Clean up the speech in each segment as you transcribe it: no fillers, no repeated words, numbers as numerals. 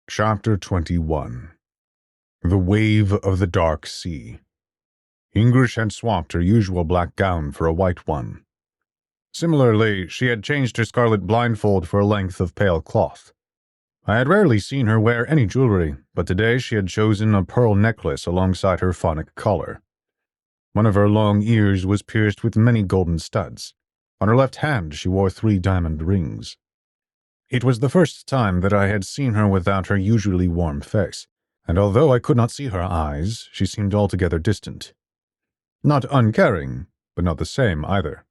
Chapter 21. The Wave of the Dark Sea. English had swapped her usual black gown for a white one. Similarly, she had changed her scarlet blindfold for a length of pale cloth. I had rarely seen her wear any jewelry, but today she had chosen a pearl necklace alongside her phonic collar. One of her long ears was pierced with many golden studs. On her left hand she wore 3 diamond rings. It was the first time that I had seen her without her usually warm face, and although I could not see her eyes, she seemed altogether distant. Not uncaring, but not the same either.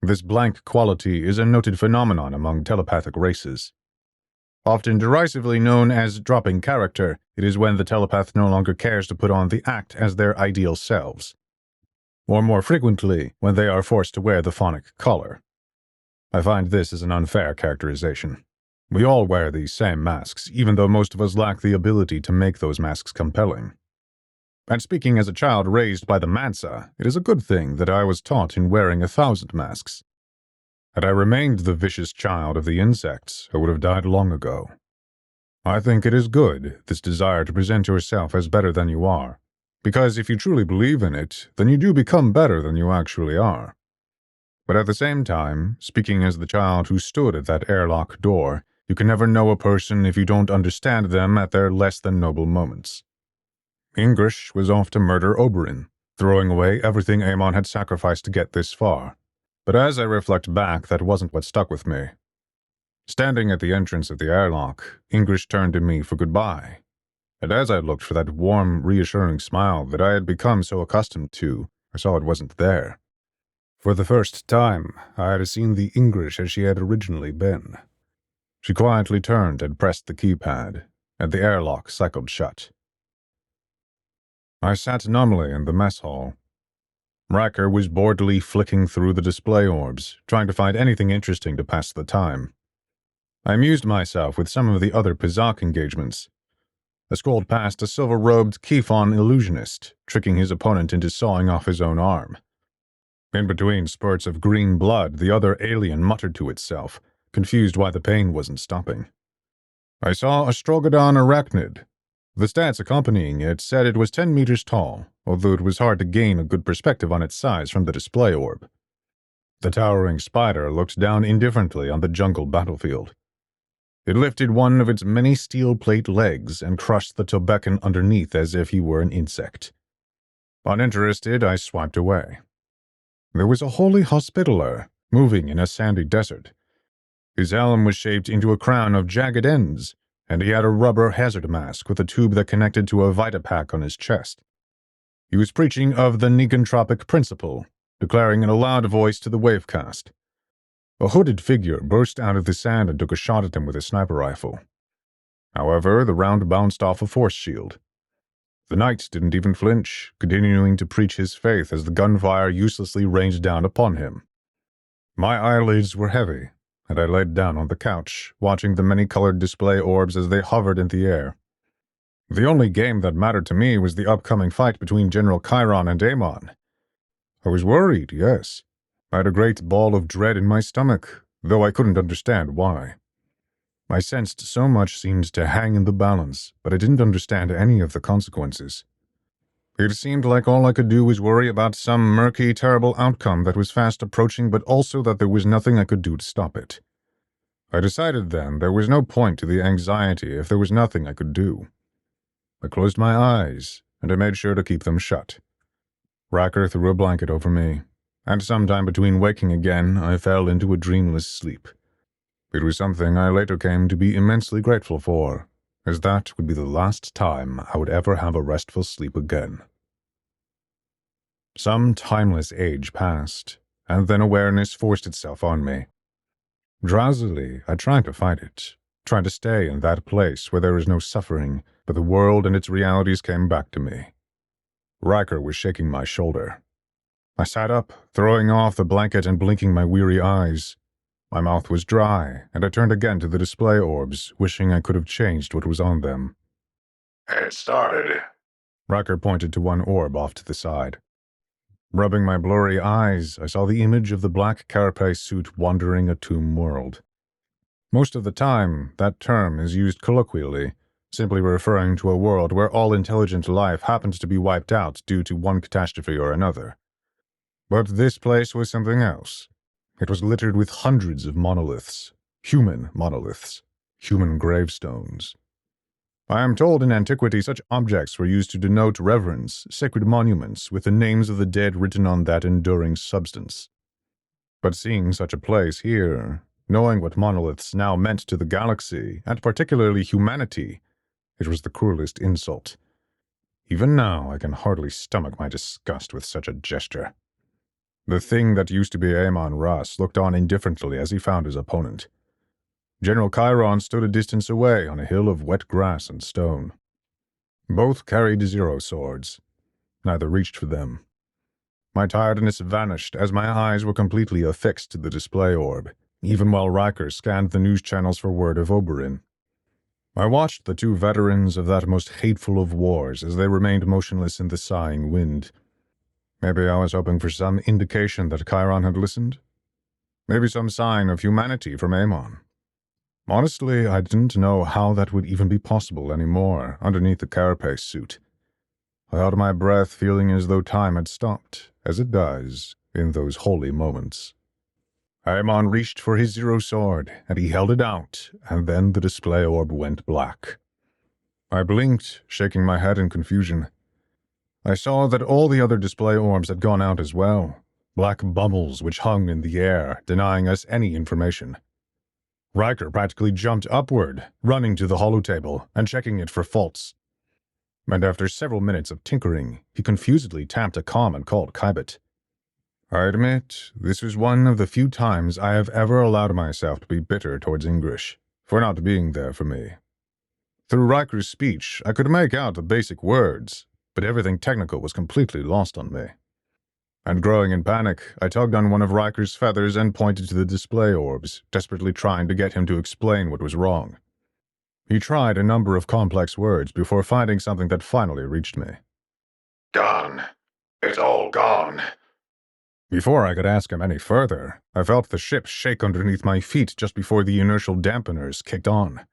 This blank quality is a noted phenomenon among telepathic races. Often derisively known as dropping character, it is when the telepath no longer cares to put on the act as their ideal selves. Or more frequently, when they are forced to wear the phonic collar. I find this is an unfair characterization. We all wear these same masks, even though most of us lack the ability to make those masks compelling. And speaking as a child raised by the Mansa, it is a good thing that I was taught in wearing 1,000 masks. Had I remained the vicious child of the insects, I would have died long ago. I think it is good, this desire to present yourself as better than you are, because if you truly believe in it, then you do become better than you actually are. But at the same time, speaking as the child who stood at that airlock door, you can never know a person if you don't understand them at their less than noble moments. English was off to murder Oberyn, throwing away everything Aemon had sacrificed to get this far. But as I reflect back, that wasn't what stuck with me. Standing at the entrance of the airlock, English turned to me for goodbye. And as I looked for that warm, reassuring smile that I had become so accustomed to, I saw it wasn't there. For the first time, I had seen the English as she had originally been. She quietly turned and pressed the keypad, and the airlock cycled shut. I sat numbly in the mess hall. Riker was boredly flicking through the display orbs, trying to find anything interesting to pass the time. I amused myself with some of the other Pizak engagements. I scrolled past a silver-robed Kefon illusionist, tricking his opponent into sawing off his own arm. In between spurts of green blood, the other alien muttered to itself, confused why the pain wasn't stopping. I saw a Strogodon arachnid. The stats accompanying it said it was 10 meters tall, although it was hard to gain a good perspective on its size from the display orb. The towering spider looked down indifferently on the jungle battlefield. It lifted one of its many steel plate legs and crushed the Tobekan underneath as if he were an insect. Uninterested, I swiped away. There was a holy hospitaller, moving in a sandy desert. His helm was shaped into a crown of jagged ends, and he had a rubber hazard mask with a tube that connected to a Vitapack on his chest. He was preaching of the negentropic principle, declaring in a loud voice to the wavecast. A hooded figure burst out of the sand and took a shot at him with a sniper rifle. However, the round bounced off a force shield. The knight didn't even flinch, continuing to preach his faith as the gunfire uselessly rained down upon him. My eyelids were heavy, and I laid down on the couch, watching the many-colored display orbs as they hovered in the air. The only game that mattered to me was the upcoming fight between General Chiron and Aemon. I was worried, yes. I had a great ball of dread in my stomach, though I couldn't understand why. I sensed so much seemed to hang in the balance, but I didn't understand any of the consequences. It seemed like all I could do was worry about some murky, terrible outcome that was fast approaching, but also that there was nothing I could do to stop it. I decided then there was no point to the anxiety if there was nothing I could do. I closed my eyes, and I made sure to keep them shut. Riker threw a blanket over me, and sometime between waking again, I fell into a dreamless sleep. It was something I later came to be immensely grateful for, as that would be the last time I would ever have a restful sleep again. Some timeless age passed, and then awareness forced itself on me. Drowsily, I tried to fight it, tried to stay in that place where there is no suffering, but the world and its realities came back to me. Riker was shaking my shoulder. I sat up, throwing off the blanket and blinking my weary eyes. My mouth was dry, and I turned again to the display orbs, wishing I could have changed what was on them. It started. Riker pointed to one orb off to the side. Rubbing my blurry eyes, I saw the image of the black carapace suit wandering a tomb world. Most of the time, that term is used colloquially, simply referring to a world where all intelligent life happens to be wiped out due to one catastrophe or another. But this place was something else. It was littered with hundreds of monoliths, human gravestones. I am told in antiquity such objects were used to denote reverence, sacred monuments with the names of the dead written on that enduring substance. But seeing such a place here, knowing what monoliths now meant to the galaxy, and particularly humanity, it was the cruelest insult. Even now I can hardly stomach my disgust with such a gesture. The thing that used to be Amon-Ra looked on indifferently as he found his opponent. General Chiron stood a distance away on a hill of wet grass and stone. Both carried zero swords. Neither reached for them. My tiredness vanished as my eyes were completely affixed to the display orb, even while Riker scanned the news channels for word of Oberyn. I watched the two veterans of that most hateful of wars as they remained motionless in the sighing wind. Maybe I was hoping for some indication that Chiron had listened. Maybe some sign of humanity from Amon. Honestly, I didn't know how that would even be possible anymore underneath the carapace suit. I held my breath, feeling as though time had stopped, as it does in those holy moments. Amon reached for his zero sword, and he held it out, and then the display orb went black. I blinked, shaking my head in confusion. I saw that all the other display orbs had gone out as well, black bubbles which hung in the air, denying us any information. Riker practically jumped upward, running to the holotable and checking it for faults. And after several minutes of tinkering, he confusedly tapped a comm and called Kybet. I admit, this was one of the few times I have ever allowed myself to be bitter towards Ingrish, for not being there for me. Through Riker's speech, I could make out the basic words, but everything technical was completely lost on me. And growing in panic, I tugged on one of Riker's feathers and pointed to the display orbs, desperately trying to get him to explain what was wrong. He tried a number of complex words before finding something that finally reached me. Gone. It's all gone. Before I could ask him any further, I felt the ship shake underneath my feet just before the inertial dampeners kicked on.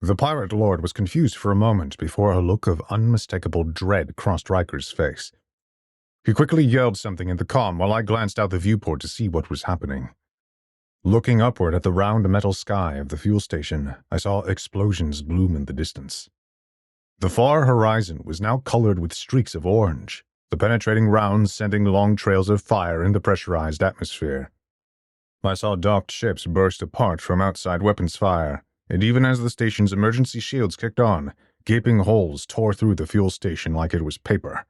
The pirate lord was confused for a moment before a look of unmistakable dread crossed Riker's face. He quickly yelled something in the comm while I glanced out the viewport to see what was happening. Looking upward at the round metal sky of the fuel station, I saw explosions bloom in the distance. The far horizon was now colored with streaks of orange, the penetrating rounds sending long trails of fire in the pressurized atmosphere. I saw docked ships burst apart from outside weapons fire, and even as the station's emergency shields kicked on, gaping holes tore through the fuel station like it was paper.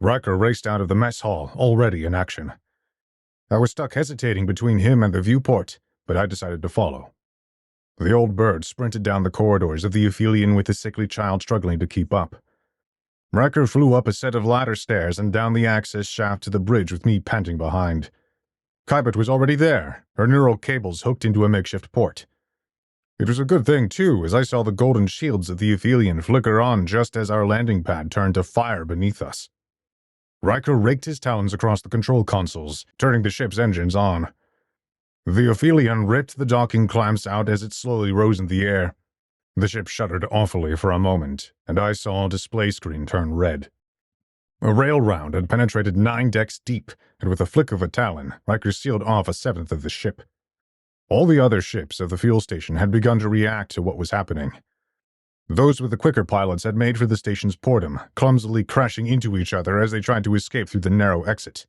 Riker raced out of the mess hall, already in action. I was stuck hesitating between him and the viewport, but I decided to follow. The old bird sprinted down the corridors of the Ephelion with the sickly child struggling to keep up. Riker flew up a set of ladder stairs and down the access shaft to the bridge with me panting behind. Kybet was already there, her neural cables hooked into a makeshift port. It was a good thing, too, as I saw the golden shields of the Ephelion flicker on just as our landing pad turned to fire beneath us. Riker raked his talons across the control consoles, turning the ship's engines on. The Ephelion ripped the docking clamps out as it slowly rose in the air. The ship shuddered awfully for a moment, and I saw a display screen turn red. A rail round had penetrated 9 decks deep, and with a flick of a talon, Riker sealed off a seventh of the ship. All the other ships of the fuel station had begun to react to what was happening. Those with the quicker pilots had made for the station's portum, clumsily crashing into each other as they tried to escape through the narrow exit.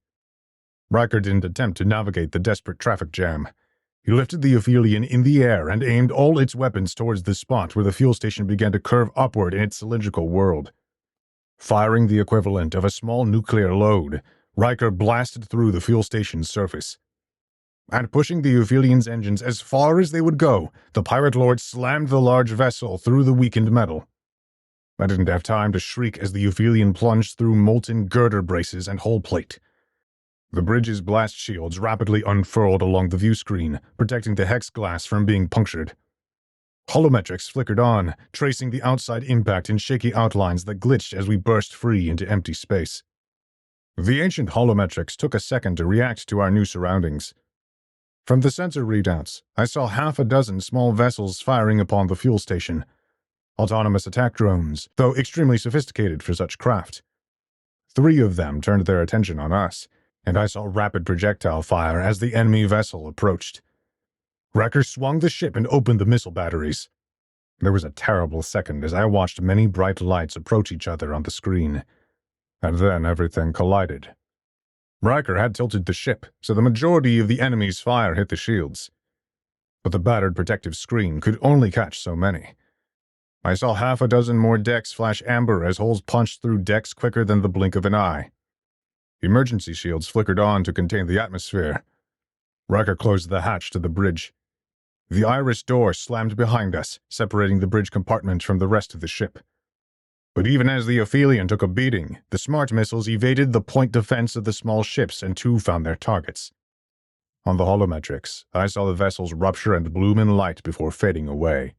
Riker didn't attempt to navigate the desperate traffic jam. He lifted the Ephelion in the air and aimed all its weapons towards the spot where the fuel station began to curve upward in its cylindrical world. Firing the equivalent of a small nuclear load, Riker blasted through the fuel station's surface. And pushing the Ephelion's engines as far as they would go, the pirate lord slammed the large vessel through the weakened metal. I didn't have time to shriek as the Ephelion plunged through molten girder braces and hull plate. The bridge's blast shields rapidly unfurled along the view screen, protecting the hex glass from being punctured. Holometrics flickered on, tracing the outside impact in shaky outlines that glitched as we burst free into empty space. The ancient holometrics took a second to react to our new surroundings. From the sensor readouts, I saw half a dozen small vessels firing upon the fuel station. autonomous attack drones, though extremely sophisticated for such craft. 3 of them turned their attention on us, and I saw rapid projectile fire as the enemy vessel approached. Wrecker swung the ship and opened the missile batteries. There was a terrible second as I watched many bright lights approach each other on the screen, and then everything collided. Riker had tilted the ship, so the majority of the enemy's fire hit the shields. But the battered protective screen could only catch so many. I saw half a dozen more decks flash amber as holes punched through decks quicker than the blink of an eye. Emergency shields flickered on to contain the atmosphere. Riker closed the hatch to the bridge. The iris door slammed behind us, separating the bridge compartment from the rest of the ship. But even as the Evasion took a beating, the smart missiles evaded the point defense of the small ships and 2 found their targets. On the holometrics, I saw the vessels rupture and bloom in light before fading away.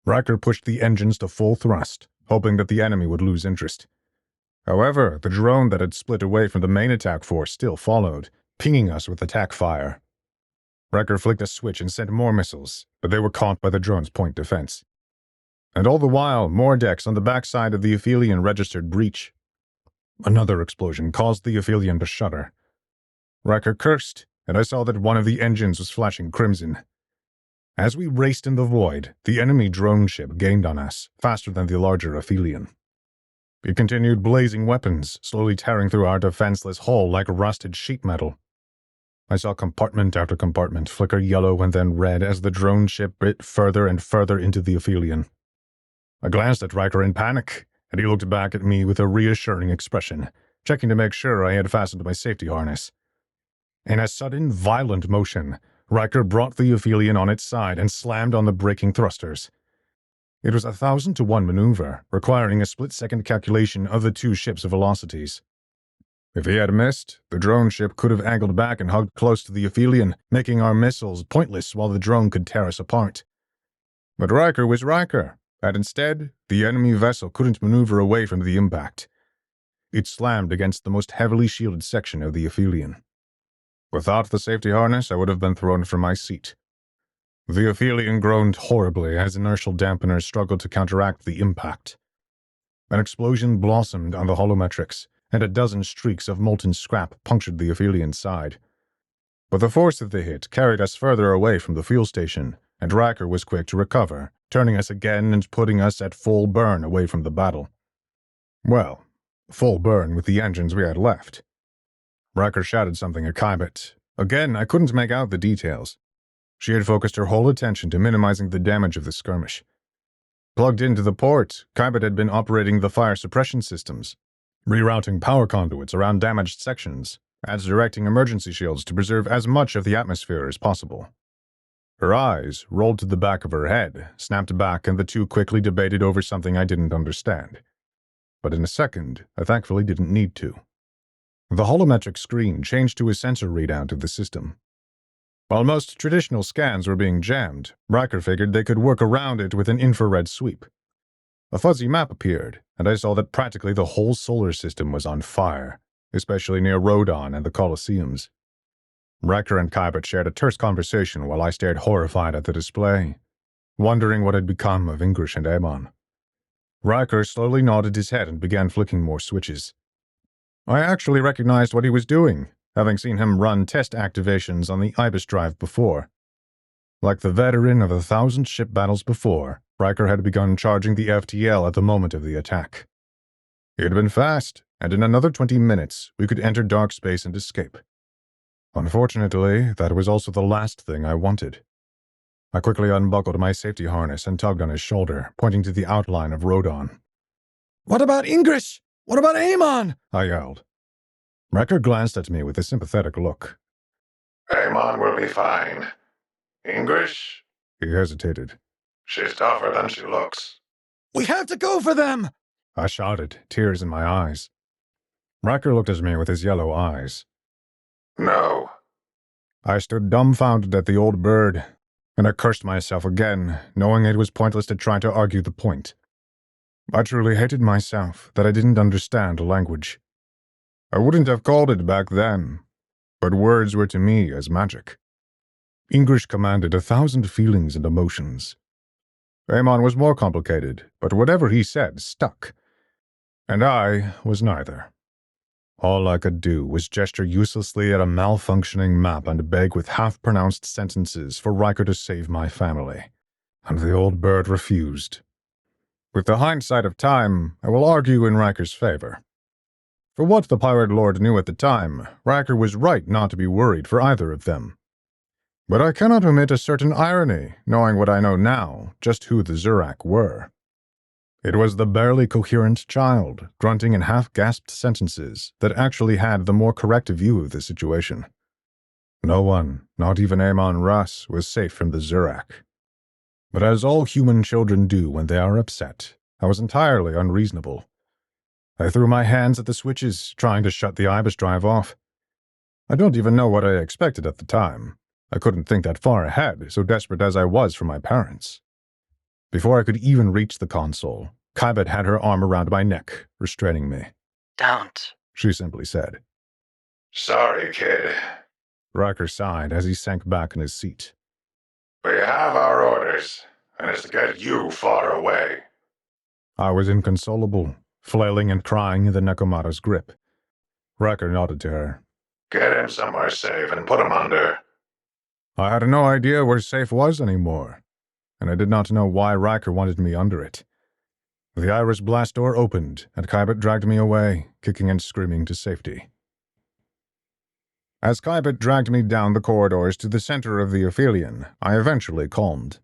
Riker pushed the engines to full thrust, hoping that the enemy would lose interest. However, the drone that had split away from the main attack force still followed, pinging us with attack fire. Riker flicked a switch and sent more missiles, but they were caught by the drone's point defense. And all the while, more decks on the backside of the Evasion registered breach. Another explosion caused the Evasion to shudder. Riker cursed, and I saw that one of the engines was flashing crimson. As we raced in the void, the enemy drone ship gained on us, faster than the larger Evasion. It continued blazing weapons, slowly tearing through our defenseless hull like rusted sheet metal. I saw compartment after compartment flicker yellow and then red as the drone ship bit further and further into the Evasion. I glanced at Riker in panic, and he looked back at me with a reassuring expression, checking to make sure I had fastened my safety harness. In a sudden, violent motion, Riker brought the Evasion on its side and slammed on the braking thrusters. It was a 1,000-to-1 maneuver, requiring a split-second calculation of the 2 ships' velocities. If he had missed, the drone ship could have angled back and hugged close to the Evasion, making our missiles pointless while the drone could tear us apart. But Riker was Riker, and instead, the enemy vessel couldn't maneuver away from the impact. It slammed against the most heavily shielded section of the Evasion. Without the safety harness, I would have been thrown from my seat. The Evasion groaned horribly as inertial dampeners struggled to counteract the impact. An explosion blossomed on the holometrics, and a dozen streaks of molten scrap punctured the Evasion's side. But the force of the hit carried us further away from the fuel station, and Riker was quick to recover, turning us again and putting us at full burn away from the battle. Well, full burn with the engines we had left. Riker shouted something at Kybet. Again, I couldn't make out the details. She had focused her whole attention to minimizing the damage of the skirmish. Plugged into the port, Kybet had been operating the fire suppression systems, rerouting power conduits around damaged sections, and directing emergency shields to preserve as much of the atmosphere as possible. Her eyes rolled to the back of her head, snapped back, and the 2 quickly debated over something I didn't understand. But in a second, I thankfully didn't need to. The holometric screen changed to a sensor readout of the system. While most traditional scans were being jammed, Riker figured they could work around it with an infrared sweep. A fuzzy map appeared, and I saw that practically the whole solar system was on fire, especially near Rodon and the Colosseums. Riker and Kybet shared a terse conversation while I stared horrified at the display, wondering what had become of Ingrish and Amon. Riker slowly nodded his head and began flicking more switches. I actually recognized what he was doing, having seen him run test activations on the Ibis drive before. Like the veteran of 1,000 ship battles before, Riker had begun charging the FTL at the moment of the attack. He had been fast, and in another 20 minutes, we could enter dark space and escape. Unfortunately, that was also the last thing I wanted. I quickly unbuckled my safety harness and tugged on his shoulder, pointing to the outline of Rodon. "What about Ingrish? What about Amon?" I yelled. Riker glanced at me with a sympathetic look. Amon will be fine. English? He hesitated. She's tougher than she looks. "We have to go for them!" I shouted, tears in my eyes. Riker looked at me with his yellow eyes. No. I stood dumbfounded at the old bird, and I cursed myself again, knowing it was pointless to try to argue the point. I truly hated myself that I didn't understand language. I wouldn't have called it back then, but words were to me as magic. English commanded 1,000 feelings and emotions. Amon was more complicated, but whatever he said stuck. And I was neither. All I could do was gesture uselessly at a malfunctioning map and beg with half-pronounced sentences for Riker to save my family. And the old bird refused. With the hindsight of time, I will argue in Riker's favor. For what the Pirate Lord knew at the time, Riker was right not to be worried for either of them. But I cannot omit a certain irony, knowing what I know now, just who the Zurak were. It was the barely coherent child, grunting in half-gasped sentences, that actually had the more correct view of the situation. No one, not even Amon Russ, was safe from the Zurak. But as all human children do when they are upset, I was entirely unreasonable. I threw my hands at the switches, trying to shut the IBIS drive off. I don't even know what I expected at the time. I couldn't think that far ahead, so desperate as I was for my parents. Before I could even reach the console, Kybet had her arm around my neck, restraining me. "Don't," she simply said. Sorry, kid. Riker sighed as he sank back in his seat. We have our orders, and it's to get you far away. I was inconsolable, flailing and crying in the Nekomata's grip. Riker nodded to her. Get him somewhere safe and put him under. I had no idea where safe was anymore, and I did not know why Riker wanted me under it. The iris blast door opened, and Kybet dragged me away, kicking and screaming to safety. As Kybet dragged me down the corridors to the center of the Evasion, I eventually calmed.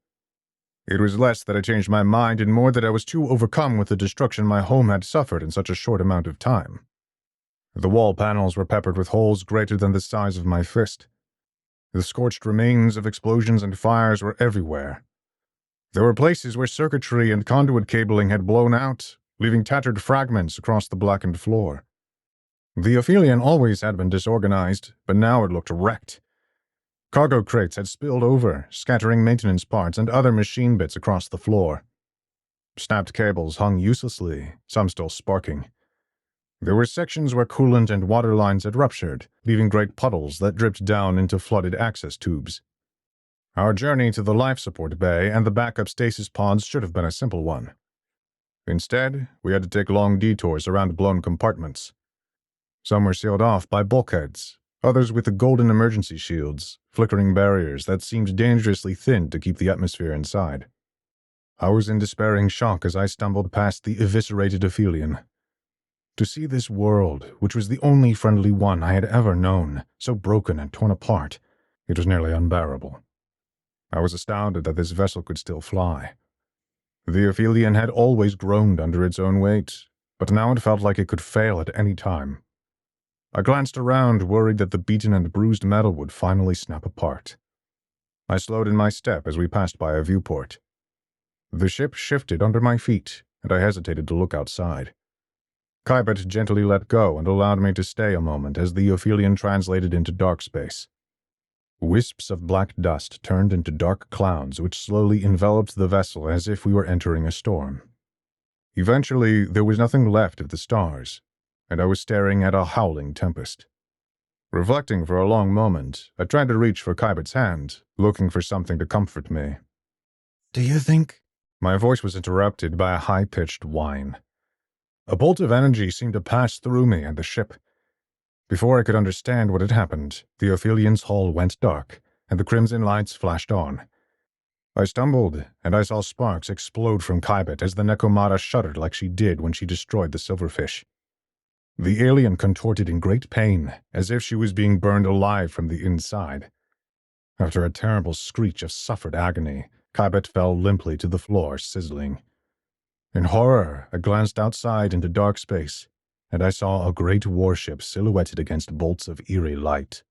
It was less that I changed my mind and more that I was too overcome with the destruction my home had suffered in such a short amount of time. The wall panels were peppered with holes greater than the size of my fist. The scorched remains of explosions and fires were everywhere. There were places where circuitry and conduit cabling had blown out, leaving tattered fragments across the blackened floor. The Evasion always had been disorganized, but now it looked wrecked. Cargo crates had spilled over, scattering maintenance parts and other machine bits across the floor. Snapped cables hung uselessly, some still sparking. There were sections where coolant and water lines had ruptured, leaving great puddles that dripped down into flooded access tubes. Our journey to the life support bay and the backup stasis pods should have been a simple one. Instead, we had to take long detours around blown compartments. Some were sealed off by bulkheads, others with the golden emergency shields, flickering barriers that seemed dangerously thin to keep the atmosphere inside. I was in despairing shock as I stumbled past the eviscerated Evasion. To see this world, which was the only friendly one I had ever known, so broken and torn apart, it was nearly unbearable. I was astounded that this vessel could still fly. The Evasion had always groaned under its own weight, but now it felt like it could fail at any time. I glanced around, worried that the beaten and bruised metal would finally snap apart. I slowed in my step as we passed by a viewport. The ship shifted under my feet, and I hesitated to look outside. Kybet gently let go and allowed me to stay a moment as the Evasion translated into dark space. Wisps of black dust turned into dark clouds which slowly enveloped the vessel as if we were entering a storm. Eventually, there was nothing left of the stars, and I was staring at a howling tempest. Reflecting for a long moment, I tried to reach for Kybet's hand, looking for something to comfort me. "Do you think—" My voice was interrupted by a high-pitched whine. A bolt of energy seemed to pass through me and the ship. Before I could understand what had happened, the Evasion's hull went dark, and the crimson lights flashed on. I stumbled, and I saw sparks explode from Kybet as the Nekomata shuddered like she did when she destroyed the silverfish. The alien contorted in great pain, as if she was being burned alive from the inside. After a terrible screech of suffered agony, Kybet fell limply to the floor, sizzling. In horror, I glanced outside into dark space, and I saw a great warship silhouetted against bolts of eerie light.